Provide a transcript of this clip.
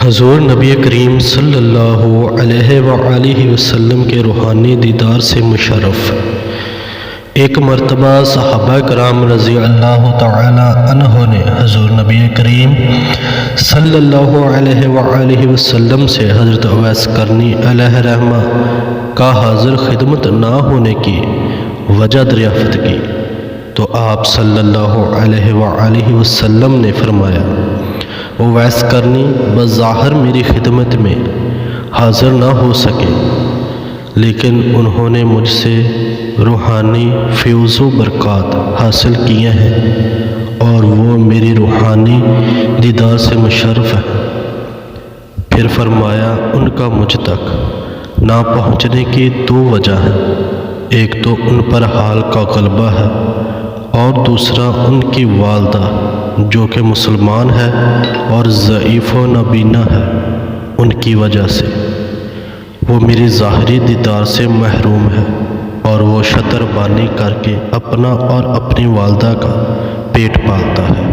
حضور نبی کریم صلی اللہ علیہ وآلہ وسلم کے روحانی دیدار سے مشرف۔ ایک مرتبہ صحابہ کرام رضی اللہ تعالی عنہ نے حضور نبی کریم صلی اللہ علیہ وآلہ وسلم سے حضرت اویس کرنی علیہ رحمہ کا حاضر خدمت نہ ہونے کی وجہ دریافت کی تو آپ صلی اللہ علیہ وآلہ وسلم نے فرمایا، اویس کرنی بظاہر میری خدمت میں حاضر نہ ہو سکے، لیکن انہوں نے مجھ سے روحانی فیض و برکات حاصل کیے ہیں اور وہ میری روحانی دیدار سے مشرف ہیں۔ پھر فرمایا، ان کا مجھ تک نہ پہنچنے کی دو وجہ ہیں، ایک تو ان پر حال کا غلبہ ہے اور دوسرا ان کی والدہ جو کہ مسلمان ہے اور ضعیف و نابینا ہے، ان کی وجہ سے وہ میری ظاہری دیدار سے محروم ہے اور وہ شتر بانی کر کے اپنا اور اپنی والدہ کا پیٹ پالتا ہے۔